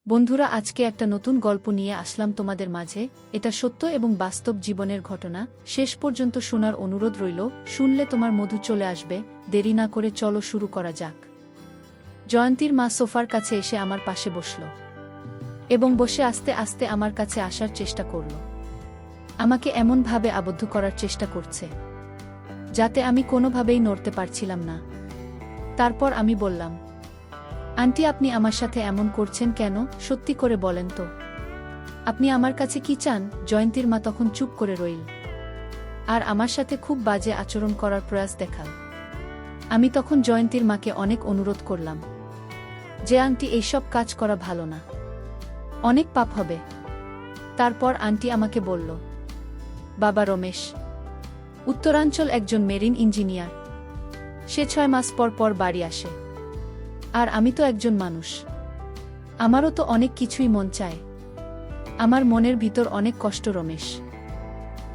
বন্ধুরা, আজকে একটা নতুন গল্প নিয়ে আসলাম তোমাদের মাঝে। এটা সত্য এবং বাস্তব জীবনের ঘটনা। শেষ পর্যন্ত শোনার অনুরোধ রইল। শুনলে তোমার মধু চলে আসবে। দেরি না করে চলো শুরু করা যাক। জয়ন্তীর মা সোফার কাছে এসে আমার পাশে বসল এবং বসে আস্তে আস্তে আমার কাছে আসার চেষ্টা করল। আমাকে এমনভাবে আবদ্ধ করার চেষ্টা করছে যাতে আমি কোনোভাবেই নড়তে পারছিলাম না। তারপর আমি বললাম, আন্টি, আপনি আমার সাথে এমন করছেন কেন? সত্যি করে বলেন তো, আপনি আমার কাছে কি চান? জয়ন্তীর মা তখন চুপ করে রইল আর আমার সাথে খুব বাজে আচরণ করার প্রয়াস দেখাল। আমি তখন জয়ন্তীর মাকে অনেক অনুরোধ করলাম যে, আন্টি, এইসব কাজ করা ভালো না, অনেক পাপ হবে। তারপর আন্টি আমাকে বলল, বাবা রমেশ উত্তরাঞ্চল একজন মেরিন ইঞ্জিনিয়ার। সে 6 মাস পর পর বাড়ি আসে। আর আমি তো একজন মানুষ, আমারও তো অনেক কিছুই মন চায়। আমার মনের ভিতর অনেক কষ্ট রমেশ,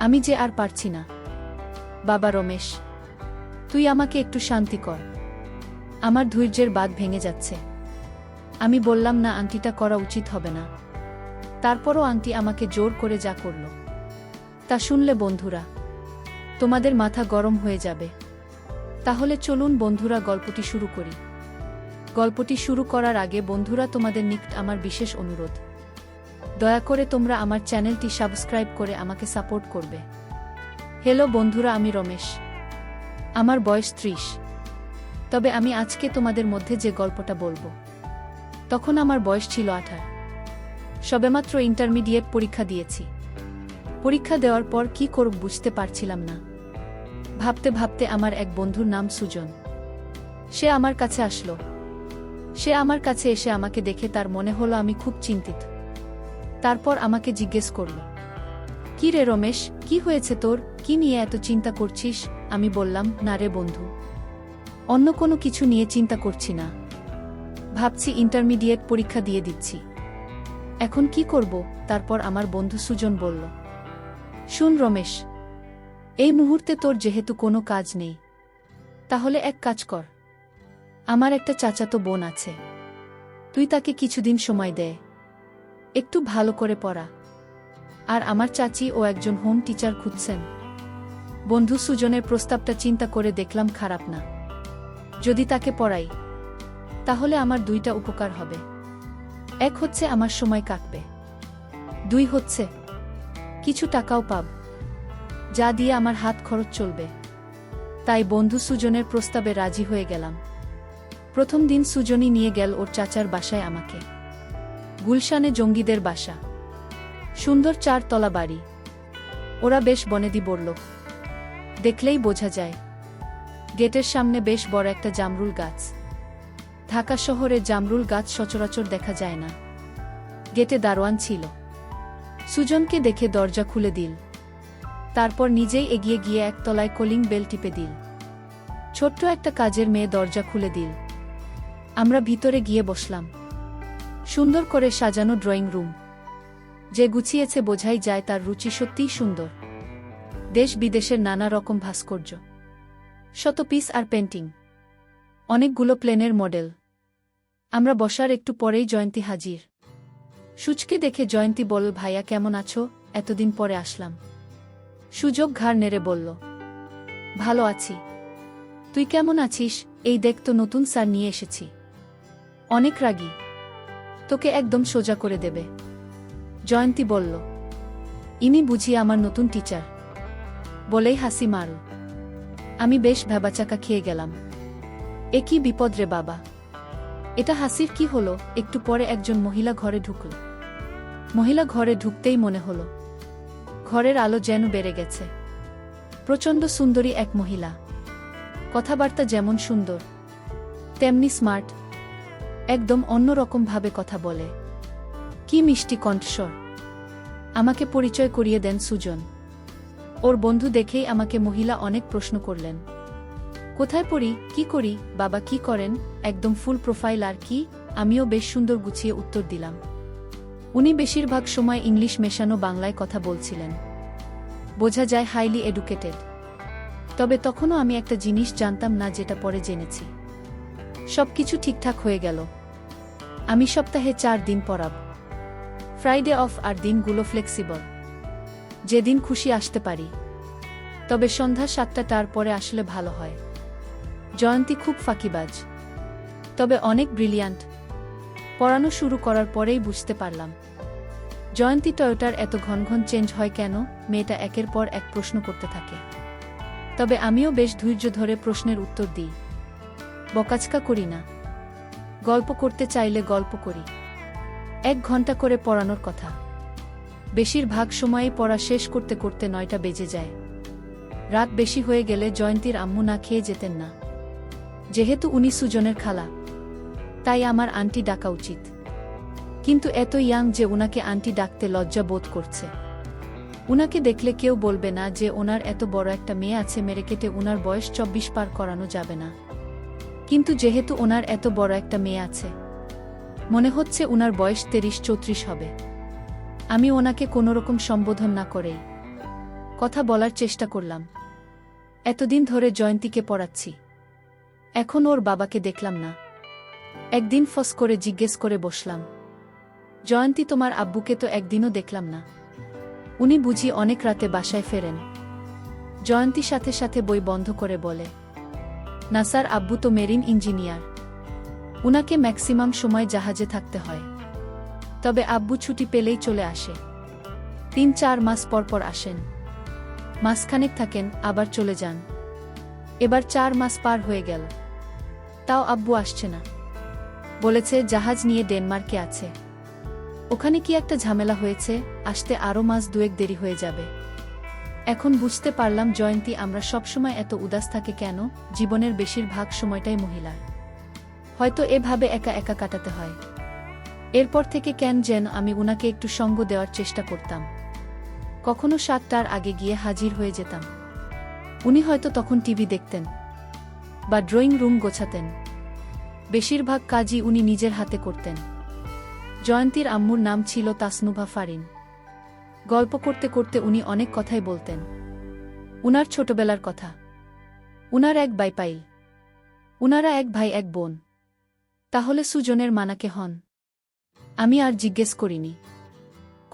আমি যে আর পারছি না। বাবা রমেশ, তুই আমাকে একটু শান্তি কর, আমার ধৈর্যের বাঁধ ভেঙে যাচ্ছে। আমি বললাম, না, আন্টিটা করা উচিত হবে না। তারপরও আন্টি আমাকে জোর করে যা করল তা শুনলে বন্ধুরা তোমাদের মাথা গরম হয়ে যাবে। তাহলে চলুন বন্ধুরা, গল্পটি শুরু করি। গল্পটি শুরু করার আগে বন্ধুরা, তোমাদের নিকট আমার বিশেষ অনুরোধ, দয়া করে তোমরা আমার চ্যানেলটি সাবস্ক্রাইব করে আমাকে সাপোর্ট করবে। হ্যালো বন্ধুরা, আমি রমেশ, আমার বয়স 30। তবে আমি আজকে তোমাদের মধ্যে যে গল্পটা বলবো, তখন আমার বয়স ছিল 18। সবেমাত্র ইন্টারমিডিয়েট পরীক্ষা দিয়েছি। পরীক্ষা দেওয়ার পর কি করব বুঝতে পারছিলাম না। ভাবতে ভাবতে আমার এক বন্ধুর নাম সুজন, সে আমার কাছে আসলো। সে আমার কাছে এসে আমাকে দেখে তার মনে হলো আমি খুব চিন্তিত। তারপর আমাকে জিজ্ঞেস করল, কি রে রমেশ, কি হয়েছে তোর? কি নিয়ে এত চিন্তা করছিস? আমি বললাম, না রে বন্ধু, অন্য কোনো কিছু নিয়ে চিন্তা করছি না। ভাবছি ইন্টারমিডিয়েট পরীক্ষা দিয়ে দিচ্ছি, এখন কি করব? তারপর আমার বন্ধু সুজন বলল, শুন রমেশ, এই মুহূর্তে তোর যেহেতু কোনো কাজ নেই, তাহলে এক কাজ কর। আমার একটা চাচাতো বোন আছে, তুই তাকে কিছুদিন সময় দে, একটু ভালো করে পড়া। আর আমার চাচি ও একজন হোম টিচার খুঁজছেন। বন্ধু সুজনের প্রস্তাবটা চিন্তা করে দেখলাম খারাপ না। যদি তাকে পড়াই তাহলে আমার 2টা উপকার হবে। এক হচ্ছে আমার সময় কাটবে, 2 হচ্ছে কিছু টাকাও পাব, যা দিয়ে আমার হাত খরচ চলবে। তাই বন্ধু সুজনের প্রস্তাবে রাজি হয়ে গেলাম। প্রথম দিন সুজনই নিয়ে গেল ওর চাচার বাসায় আমাকে। গুলশানে জঙ্গিদের বাসা, সুন্দর 4 তলা বাড়ি। ওরা বেশ বনেদি বলল, দেখলেই বোঝা যায়। গেটের সামনে বেশ বড় একটা জামরুল গাছ। ঢাকা শহরে জামরুল গাছ সচরাচর দেখা যায় না। গেটে দারোয়ান ছিল। সুজনকে দেখে দরজা খুলে দিল। তারপর নিজেই এগিয়ে গিয়ে 1 তলায় কলিং বেল টিপে দিল। ছোট্ট একটা কাজের মেয়ে দরজা খুলে দিল। আমরা ভিতরে গিয়ে বসলাম। সুন্দর করে সাজানো ড্রয়িং রুম। যে গুছিয়েছে বোঝাই যায় তার রুচি সত্যিই সুন্দর। দেশ বিদেশের নানা রকম ভাস্কর্য, শতপিস আর পেন্টিং, অনেকগুলো প্লেনের মডেল। আমরা বসার একটু পরেই জয়ন্তী হাজির। সুজকে দেখে জয়ন্তী বলল, ভাইয়া কেমন আছো? এতদিন পরে আসলাম। সুযোগ ঘাড় নেড়ে বলল, ভালো আছি, তুই কেমন আছিস? এই দেখ তো, নতুন স্যার নিয়ে এসেছি, অনেক রাগী, তোকে একদম সোজা করে দেবে। জয়ন্তী বলল, ইনি বুঝি আমার নতুন টিচার? বলেই হাসি মারল। আমি বেশ ভ্যাবাচাকা খেয়ে গেলাম। এ কি বিপদ রে বাবা, এটা হাসির কি হলো? একটু পরে একজন মহিলা ঘরে ঢুকল। মহিলা ঘরে ঢুকতেই মনে হলো ঘরের আলো যেন বেড়ে গেছে। প্রচণ্ড সুন্দরী এক মহিলা, কথাবার্তা যেমন সুন্দর তেমনি স্মার্ট, একদম অন্যরকম ভাবে কথা বলে। কি মিষ্টি কণ্ঠস্বর। আমাকে পরিচয় করিয়ে দেন সুজন। ওর বন্ধু দেখেই আমাকে মহিলা অনেক প্রশ্ন করলেন। কোথায় পড়ি, কি করি, বাবা কি করেন, একদম ফুল প্রোফাইল আর কি। আমিও বেশ সুন্দর গুছিয়ে উত্তর দিলাম। উনি বেশিরভাগ সময় ইংলিশ মেশানো বাংলায় কথা বলছিলেন। বোঝা যায় হাইলি এডুকেটেড। তবে তখনও আমি একটা জিনিস জানতাম না, যেটা পরে জেনেছি। সবকিছু ঠিকঠাক হয়ে গেল। আমি সপ্তাহে 4 দিন পড়াব। ফ্রাইডে অফ আর দিনগুলো ফ্লেক্সিবল, যেদিন খুশি আসতে পারি। তবে সন্ধ্যা 7টার পরে আসলে ভালো হয়। জয়ন্তী খুব ফাঁকিবাজ, তবে অনেক ব্রিলিয়ান্ট। পড়ানো শুরু করার পরেই বুঝতে পারলাম জয়ন্তী টয়োটার এত ঘন ঘন চেঞ্জ হয় কেন। মেয়েটা একের পর এক প্রশ্ন করতে থাকে, তবে আমিও বেশ ধৈর্য ধরে প্রশ্নের উত্তর দিই। বকাচকা করি না, গল্প করতে চাইলে গল্প করি। 1 ঘন্টা করে পড়ানোর কথা। বেশিরভাগ সময়েই পড়া শেষ করতে করতে 9টা বেজে যায়। রাত বেশি হয়ে গেলে জয়ন্তীর আম্মু না খেয়ে যেতেন না। যেহেতু উনি সুজনের খালা, তাই আমার আন্টি ডাকা উচিত। কিন্তু এত ইয়াং যে উনাকে আন্টি ডাকতে লজ্জা বোধ করছে। উনাকে দেখলে কেউ বলবে না যে ওনার এত বড় একটা মেয়ে আছে, মেরে কেটে উনার বয়স 24 পার করানো যাবে না। কিন্তু যেহেতু ওনার এত বড় একটা মেয়ে আছে, মনে হচ্ছে উনার বয়স 33-34 হবে। আমি ওনাকে কোনোরকম সম্বোধন না করেই কথা বলার চেষ্টা করলাম। এতদিন ধরে জয়ন্তীকে পড়াচ্ছি, এখন ওর বাবাকে দেখলাম না। একদিন ফস করে জিজ্ঞেস করে বসলাম, জয়ন্তী তোমার আব্বুকে তো একদিনও দেখলাম না। উনি বুঝি অনেক রাতে বাসায় ফেরেন? জয়ন্তী সাথে সাথে বই বন্ধ করে বলে, না স্যার, আব্বু তো মেরিন ইঞ্জিনিয়ার, উনাকে ম্যাক্সিমাম সময় জাহাজে থাকতে হয়। তবে আব্বু ছুটি পেলেই চলে আসে। 3-4 মাস পর পর আসেন, মাসখানেক থাকেন, আবার চলে যান। এবার 4 মাস পার হয়ে গেল, তাও আব্বু আসছে না। বলেছে জাহাজ নিয়ে ডেনমার্কে আছে, ওখানে কি একটা ঝামেলা হয়েছে, আসতে আরও মাস 2-1 দেরি হয়ে যাবে। এখন বুঝতে পারলাম জয়ন্তী আমরা সবসময় এত উদাস থাকে কেন। জীবনের বেশিরভাগ সময়টাই মহিলার হয়তো এভাবে একা একা কাটাতে হয়। এরপর থেকে কেন যেন আমি উনাকে একটু সঙ্গ দেওয়ার চেষ্টা করতাম। কখনো 7টার আগে গিয়ে হাজির হয়ে যেতাম। উনি হয়তো তখন টিভি দেখতেন বা ড্রয়িং রুম গোছাতেন। বেশিরভাগ কাজই উনি নিজের হাতে করতেন। জয়ন্তীর আম্মুর নাম ছিল তাসনুভা ফারিন। গল্প করতে করতে উনি অনেক কথাই বলতেন। উনার ছোটবেলার কথা, উনার এক বাইপাইল, উনারা 1 ভাই 1 বোন। তাহলে সুজনের মানাকে হন? আমি আর জিজ্ঞেস করিনি।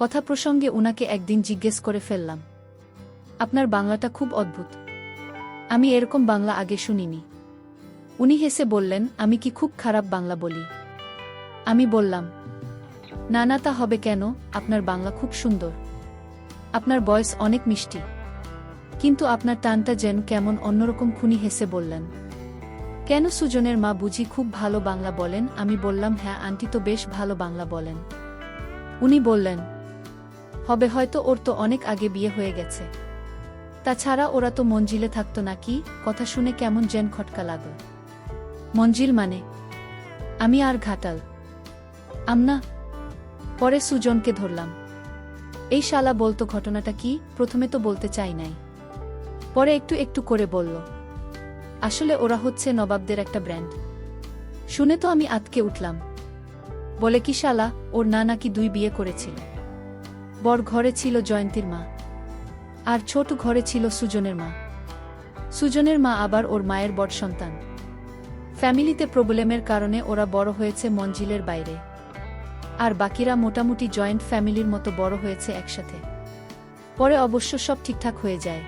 কথা প্রসঙ্গে উনাকে একদিন জিজ্ঞেস করে ফেললাম, আপনার বাংলাটা খুব অদ্ভুত, আমি এরকম বাংলা আগে শুনিনি। উনি হেসে বললেন, আমি কি খুব খারাপ বাংলা বলি? আমি বললাম, না না, তা হবে কেন, আপনার বাংলা খুব সুন্দর, আপনার ভয়েস অনেক মিষ্টি, কিন্তু আপনার টানটা যেন কেমন অন্যরকম। খুনি হেসে বললেন, কেন, সুজনের মা বুঝি খুব ভালো বাংলা বলেন? আমি বললাম, হ্যাঁ আন্টি তো বেশ ভালো বাংলা বলেন। উনি বললেন, হবে হয়তো, ওর তো অনেক আগে বিয়ে হয়ে গেছে। তাছাড়া ওরা তো মঞ্জিলে থাকতো নাকি? কথা শুনে কেমন যেন খটকা লাগল। মঞ্জিল মানে? আমি আর ঘাটাল আমনা। পরে সুজনকে ধরলাম, এই শালা বলতো ঘটনাটা কি। প্রথমে তো বলতে চাই নাই, পরে একটু একটু করে বলল, আসলে ওরা হচ্ছে নবাবদের একটা ব্র্যান্ড। শুনে তো আমি আতকে উঠলাম। বলে কি শালা, ওর না নাকি 2 বিয়ে করেছিল। বড় ঘরে ছিল জয়ন্তীর মা, আর ছোট ঘরে ছিল সুজনের মা। সুজনের মা আবার ওর মায়ের বড় সন্তান। ফ্যামিলিতে প্রবলেমের কারণে ওরা বড় হয়েছে মঞ্জিলের বাইরে, আর বাকিরা মোটামুটি জয়েন্ট ফ্যামিলির মতো বড় হয়েছে একসাথে। পরে অবশ্য সব ঠিকঠাক হয়ে যায়।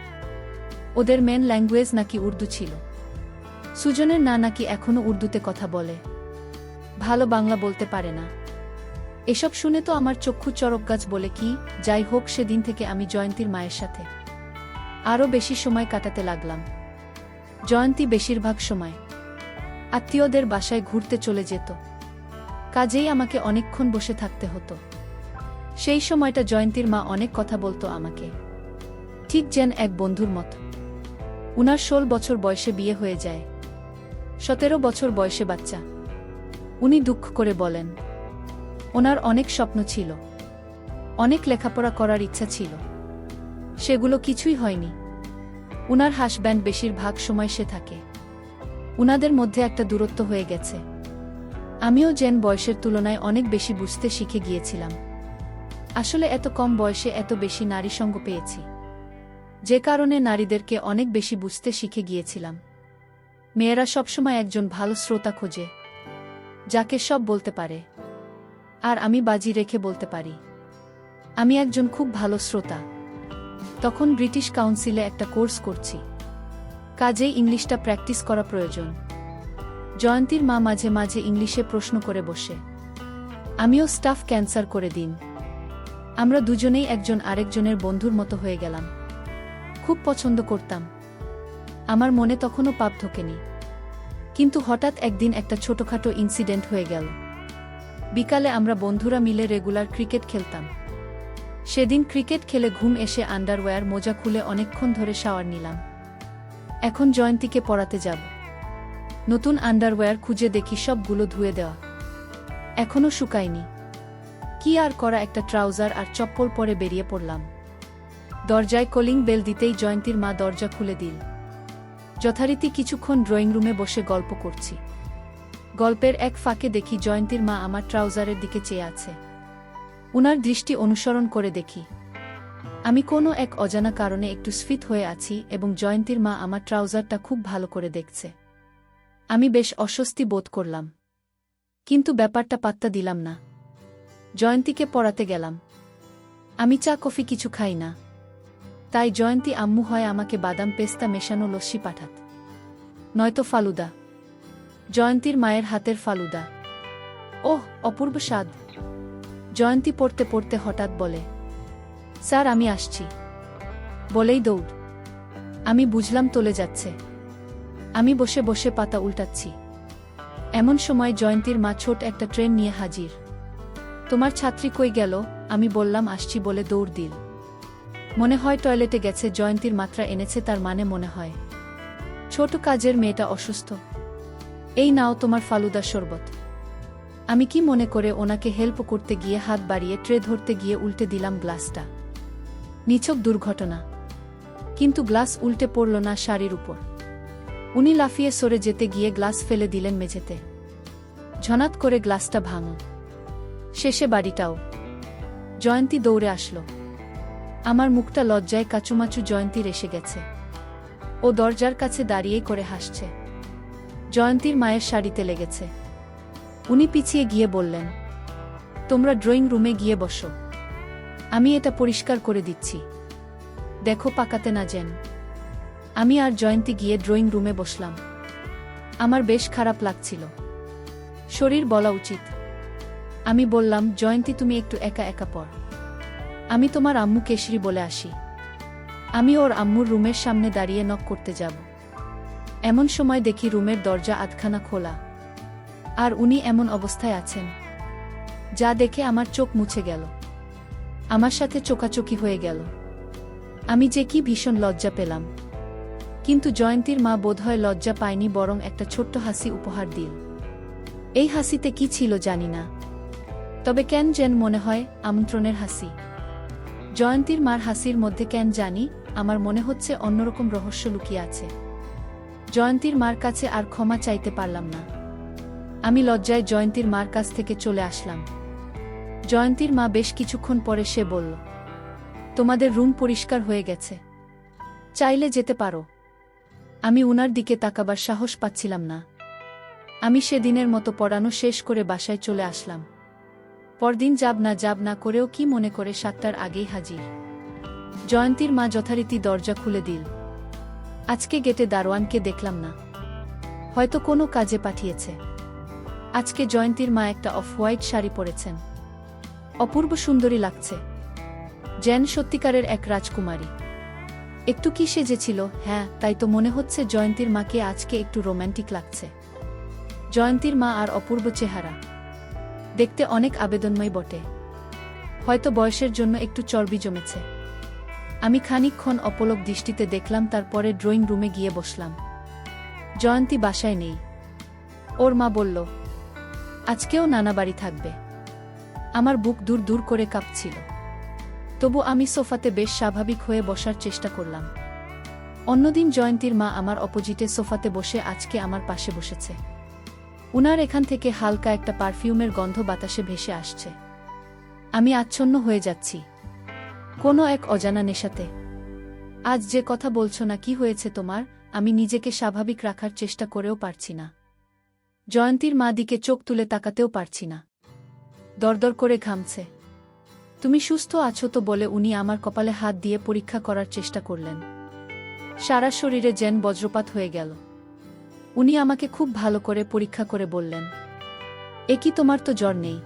ওদের মেন ল্যাঙ্গুয়েজ নাকি উর্দু ছিল। সুজনের না নাকি এখনো উর্দুতে কথা বলে, ভালো বাংলা বলতে পারে না। এসব শুনে তো আমার চক্ষু চড়ক গাছ। বলে কি, যাই হোক, সেদিন থেকে আমি জয়ন্তীর মায়ের সাথে আরও বেশি সময় কাটাতে লাগলাম। জয়ন্তী বেশিরভাগ সময় আত্মীয়দের বাসায় ঘুরতে চলে যেত, কাজেই আমাকে অনেকক্ষণ বসে থাকতে হতো। সেই সময়টা জয়ন্তীর মা অনেক কথা বলতো আমাকে, ঠিক যেন এক বন্ধুর মতো। উনার 16 বছর বয়সে বিয়ে হয়ে যায়, 17 বছর বয়সে বাচ্চা। উনি দুঃখ করে বলেন, ওনার অনেক স্বপ্ন ছিল, অনেক লেখাপড়া করার ইচ্ছা ছিল, সেগুলো কিছুই হয়নি। উনার হাসব্যান্ড বেশিরভাগ সময় সে থাকে। উনাদের মধ্যে একটা দূরত্ব হয়ে গেছে। আমিও যেন বয়সের তুলনায় অনেক বেশি বুঝতে শিখে গিয়েছিলাম। আসলে এত কম বয়সে এত বেশি নারী সঙ্গ পেয়েছি, যে কারণে নারীদেরকে অনেক বেশি বুঝতে শিখে গিয়েছিলাম। মেয়েরা সবসময় একজন ভালো শ্রোতা খোঁজে, যাকে সব বলতে পারে। আর আমি বাজি রেখে বলতে পারি আমি একজন খুব ভালো শ্রোতা। তখন ব্রিটিশ কাউন্সিলে একটা কোর্স করছি, কাজেই ইংলিশটা প্র্যাকটিস করা প্রয়োজন। জয়ন্তীর মা মাঝে মাঝে ইংলিশে প্রশ্ন করে বসে। আমিও স্টাফ ক্যান্সার করে দিন। আমরা দুজনেই একজন আরেকজনের বন্ধুর মতো হয়ে গেলাম। খুব পছন্দ করতাম। আমার মনে তখনও পাপ ঢোকেনি। কিন্তু হঠাৎ একদিন একটা ছোটখাটো ইনসিডেন্ট হয়ে গেল। বিকালে আমরা বন্ধুরা মিলে রেগুলার ক্রিকেট খেলতাম। সেদিন ক্রিকেট খেলে ঘুম এসে আন্ডারওয়্যার মোজা খুলে অনেকক্ষণ ধরে শাওয়ার নিলাম। এখন জয়ন্তীকে পড়াতে যাব। নতুন আন্ডারওয়্যার খুঁজে দেখি সবগুলো ধুয়ে দেওয়া, এখনও শুকায়নি। কি আর করা, একটা ট্রাউজার আর চপ্পল পরে বেরিয়ে পড়লাম। দরজায় কলিং বেল দিতেই জয়ন্তীর মা দরজা খুলে দিল। যথারীতি কিছুক্ষণ ড্রয়িং রুমে বসে গল্প করছি। গল্পের এক ফাঁকে দেখি জয়ন্তীর মা আমার ট্রাউজারের দিকে চেয়ে আছে। উনার দৃষ্টি অনুসরণ করে দেখি আমি কোনো এক অজানা কারণে একটু স্ফীত হয়ে আছি এবং জয়ন্তীর মা আমার ট্রাউজারটা খুব ভালো করে দেখছে। আমি বেশ অস্বস্তি বোধ করলাম, কিন্তু ব্যাপারটা পাত্তা দিলাম না। জয়ন্তীকে পড়াতে গেলাম। আমি চা কফি কিছু খাই না, তাই জয়ন্তী আম্মু হয় আমাকে বাদাম পেস্তা মেশানো লস্যি পাঠাত, নয়তো ফালুদা। জয়ন্তীর মায়ের হাতের ফালুদা, ওহ অপূর্ব স্বাদ। জয়ন্তী পড়তে পড়তে হঠাৎ বলে, স্যার আমি আসছি, বলেই দৌড়। আমি বুঝলাম চলে যাচ্ছে। আমি বসে বসে পাতা উল্টাচ্ছি। এমন সময় জয়ন্তীর মা ছোট একটা ট্রেন নিয়ে হাজির। তোমার ছাত্রী কই গেল? আমি বললাম আসছি বলে দৌড় দিল। মনে হয় টয়লেটে গেছে। জয়ন্তীর মাত্রা এনেছে, তার মানে মনে হয় ছোট কাজের মেয়েটা অসুস্থ। এই নাও তোমার ফালুদা শরবত। আমি কি মনে করে ওনাকে হেল্প করতে গিয়ে হাত বাড়িয়ে ট্রে ধরতে গিয়ে উল্টে দিলাম গ্লাসটা। নিছক দুর্ঘটনা, কিন্তু গ্লাস উল্টে পড়ল না শাড়ির উপর। উনি লাফিয়ে সরে যেতে গিয়ে গ্লাস ফেলে দিলেন মেঝেতে। ঝনাত করে গ্লাসটা ভাঙল। শেষে বাড়িটাও। জয়ন্তী দৌড়ে আসলো। আমার মুখটা লজ্জায় কাচুমাচু। জয়ন্তীর এসে গেছে। ও দরজার কাছে দাঁড়িয়ে করে হাসছে। জয়ন্তীর মায়ের শাড়িতে লেগেছে। উনি পিছিয়ে গিয়ে বললেন, তোমরা ড্রয়িং রুমে গিয়ে বসো, আমি এটা পরিষ্কার করে দিচ্ছি, দেখো পাকাতে না যেন। আমি আর জয়ন্তী গিয়ে ড্রয়িং রুমে বসলাম। আমার বেশ খারাপ লাগছিল, শরীর বলা উচিত। আমি বললাম, জয়ন্তী তুমি একটু একা একা পড়, আমি তোমার আম্মু কেশরী বলে আসি। আমি ওর আম্মুর রুমের সামনে দাঁড়িয়ে নক করতে যাব। এমন সময় দেখি রুমের দরজা আধখানা খোলা, আর উনি এমন অবস্থায় আছেন যা দেখে আমার চোখ মুছে গেল। আমার সাথে চোকাচোকি হয়ে গেল। আমি যে কি ভীষণ লজ্জা পেলাম। কিন্তু জয়ন্তীর মা বোধহয় লজ্জা পায়নি, বরং একটা ছোট্ট হাসি উপহার দিল। এই হাসিতে কি ছিল জানি না, তবে কেন যেন মনে হয় আমন্ত্রণের হাসি। জয়ন্তীর মার হাসির মধ্যে কেন জানি আমার মনে হচ্ছে অন্যরকম রহস্য লুকিয়ে আছে। জয়ন্তীর মার কাছে আর ক্ষমা চাইতে পারলাম না। আমি লজ্জায় জয়ন্তীর মার কাছ থেকে চলে আসলাম। জয়ন্তীর মা বেশ কিছুক্ষণ পরে সে বলল, তোমাদের রুম পরিষ্কার হয়ে গেছে, চাইলে যেতে পারো। আমি উনার দিকে তাকাবার সাহস পাচ্ছিলাম না। আমি সেদিনের মতো পড়ানো শেষ করে বাসায় চলে আসলাম। পরদিন যাব না করেও কি মনে করে 7টার আগেই হাজির। জয়ন্তীর মা যথারীতি দরজা খুলে দিল। আজকে গেটে দারোয়ানকে দেখলাম না, হয়তো কোনো কাজে পাঠিয়েছে। আজকে জয়ন্তীর মা একটা অফ হোয়াইট শাড়ি পরেছেন, অপূর্ব সুন্দরী লাগছে, যেন সত্যিকারের এক রাজকুমারী। একটু কি সেজেছিল? হ্যাঁ, তাই তো মনে হচ্ছে জয়ন্তীর মাকে আজকে একটু রোম্যান্টিক লাগছে। জয়ন্তীর মা আর অপূর্ব চেহারা, দেখতে অনেক আবেদনময় বটে। হয়তো বয়সের জন্য একটু চর্বি জমেছে। আমি খানিকক্ষণ অপলক দৃষ্টিতে দেখলাম, তারপরে ড্রয়িং রুমে গিয়ে বসলাম। জয়ন্তী বাসায় নেই। ওর মা বলল, আজকেও নানা বাড়ি থাকবে। আমার বুক দূর দূর করে কাঁপছিল। তবু আমি সোফাতে বেশ স্বাভাবিক হয়ে বসার চেষ্টা করলাম। অন্যদিন জয়ন্তীর মা আমার অপোজিটে সোফাতে বসে, আজকে আমার পাশে বসেছে। উনার এখান থেকে হালকা একটা পারফিউমের গন্ধ বাতাসে ভেসে আসছে। আমি আচ্ছন্ন হয়ে যাচ্ছি কোনো এক অজানা নেশাতে। আজ যে কথা বলছো না, কি হয়েছে তোমার? আমি নিজেকে স্বাভাবিক রাখার চেষ্টা করেও পারছি না। জয়ন্তীর মা দিকে চোখ তুলে তাকাতেও পারছি না। দরদর করে ঘামছে। তুমি সুস্থ আছো তো বলে উনি আমার কপালে হাত দিয়ে পরীক্ষা করার চেষ্টা করলেন। সারা শরীরে যেন বজ্রপাত হয়ে গেল। উনি আমাকে খুব ভালো করে পরীক্ষা করে বললেন, এ কি, তোমার তো জ্বর নেই,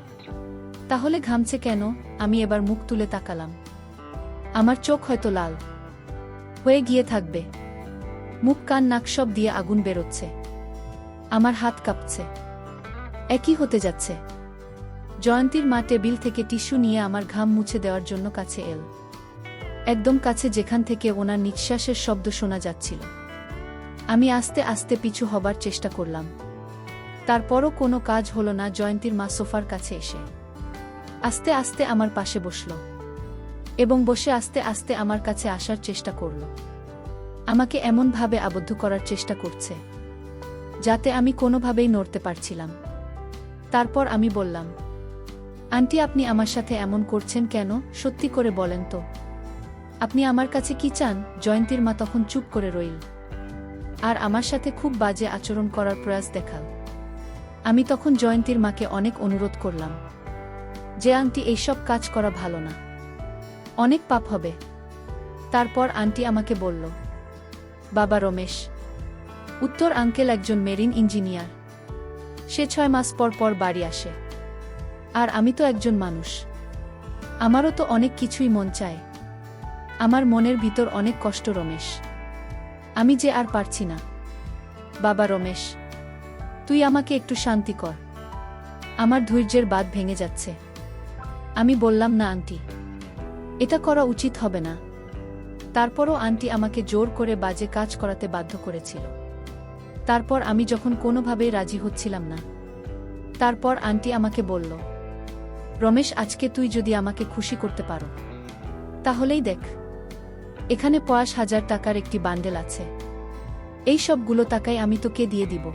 তাহলে ঘামছে কেন? আমি এবার মুখ তুলে তাকালাম। আমার চোখ হয়তো লাল হয়ে গিয়ে থাকবে, মুখ কান নাক সব দিয়ে আগুন বেরোচ্ছে, আমার হাত কাঁপছে। একই হতে যাচ্ছে। জয়ন্তীর মা টেবিল থেকে টিস্যু নিয়ে আমার ঘাম মুছে দেওয়ার জন্য কাছে এল, একদম কাছে, যেখান থেকে ওনার নিঃশ্বাসের শব্দ শোনা যাচ্ছিল। আমি আস্তে আস্তে পিছু হবার চেষ্টা করলাম, তারপরও কোনো কাজ হলো না। জয়ন্তীর মা সোফার কাছে এসে আস্তে আস্তে আমার পাশে বসল এবং বসে আস্তে আস্তে আমার কাছে আসার চেষ্টা করল। আমাকে এমনভাবে আবদ্ধ করার চেষ্টা করছে যাতে আমি কোনোভাবেই নড়তে পারছিলাম। তারপর আমি বললাম, আন্টি, আপনি আমার সাথে এমন করছেন কেন? সত্যি করে বলেন তো, আপনি আমার কাছে কি চান? জয়ন্তীর মা তখন চুপ করে রইল আর আমার সাথে খুব বাজে আচরণ করার প্রয়াস দেখাল। আমি তখন জয়ন্তীর মাকে অনেক অনুরোধ করলাম যে, আন্টি, এইসব কাজ করা ভালো না, অনেক পাপ হবে। তারপর আন্টি আমাকে বলল, বাবা রমেশ, উত্তর আঙ্কেল একজন মেরিন ইঞ্জিনিয়ার, সে 6 মাস পর পর বাড়ি আসে। আর আমি তো একজন মানুষ, আমারও তো অনেক কিছুই মন চায়। আমার মনের ভিতর অনেক কষ্ট রমেশ, আমি যে আর পারছি না। বাবা রমেশ, তুই আমাকে একটু শান্তি কর, আমার ধৈর্যের বাঁধ ভেঙে যাচ্ছে। আমি বললাম, না আন্টি, এটা করা উচিত হবে না। তারপরও আন্টি আমাকে জোর করে বাজে কাজ করাতে বাধ্য করেছিল। তারপর আমি যখন কোনোভাবেই রাজি হচ্ছিলাম না, তারপর আন্টি আমাকে বলল, রমেশ, আজকে তুই যদি আমাকে খুশি করতে পারো তাহলেই দেখ, এখানে 50,000 টাকার একটি বান্ডেল আছে, এই সবগুলো টাকাই আমি তোকে দিয়ে দিব।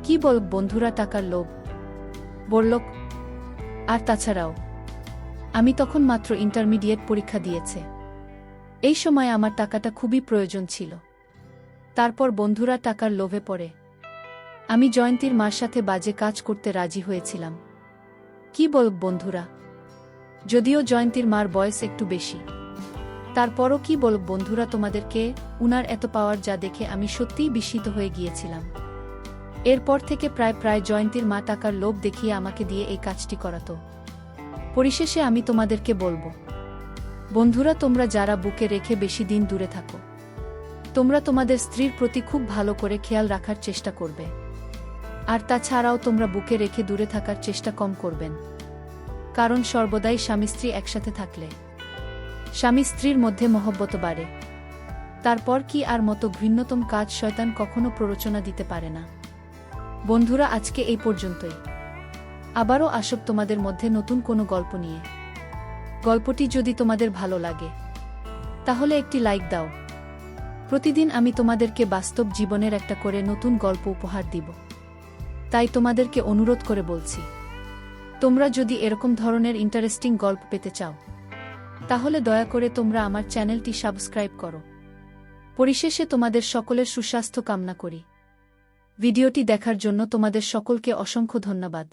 কি বল বন্ধুরা, টাকার লোভ বড়লোক। আর তাছাড়াও আমি তখন মাত্র ইন্টারমিডিয়েট পরীক্ষা দিয়েছে, এই সময় আমার টাকাটা খুবই প্রয়োজন ছিল। তারপর বন্ধুরা টাকার লোভে পড়ে আমি জয়ন্তীর মার সাথে বাজে কাজ করতে রাজি হয়েছিলাম। কি বল বন্ধুরা, যদিও জয়ন্তীর মার বয়স একটু বেশি, তারপরও কি বল বন্ধুরা তোমাদেরকে, উনার এত পাওয়ার যা দেখে আমি সত্যিই বিস্মিত হয়ে গিয়েছিলাম। এরপর থেকে প্রায় জয়ন্তীর মা টাকার লোভ দেখিয়ে আমাকে দিয়ে এই কাজটি করাতো। পরিশেষে আমি তোমাদেরকে বলবো, বন্ধুরা, তোমরা যারা বুকে রেখে বেশি দিন দূরে থাকো, তোমরা তোমাদের স্ত্রীর প্রতি খুব ভালো করে খেয়াল রাখার চেষ্টা করবে। আর তাছাড়াও তোমরা বুকে রেখে দূরে থাকার চেষ্টা কম করবেন, কারণ সর্বদাই স্বামী স্ত্রী একসাথে থাকলে স্বামী স্ত্রীর মধ্যে মহব্বত বাড়ে। তারপর কি আর মতো ঘৃণ্যতম কাজ শয়তান কখনো প্ররোচনা দিতে পারে না। বন্ধুরা, আজকে এই পর্যন্তই। আবারও আসব তোমাদের মধ্যে নতুন কোনো গল্প নিয়ে। গল্পটি যদি তোমাদের ভালো লাগে তাহলে একটি লাইক দাও। প্রতিদিন আমি তোমাদেরকে বাস্তব জীবনের একটা করে নতুন গল্প উপহার দিব, তাই তোমাদেরকে অনুরোধ করে বলছি, তোমরা যদি এরকম ধরনের ইন্টারেস্টিং গল্প পেতে চাও তাহলে দয়া করে তোমরা আমার চ্যানেলটি সাবস্ক্রাইব করো। পরিশেষে তোমাদের সকলের সুস্বাস্থ্য কামনা করি। ভিডিওটি দেখার জন্য তোমাদের সকলকে অসংখ্য ধন্যবাদ।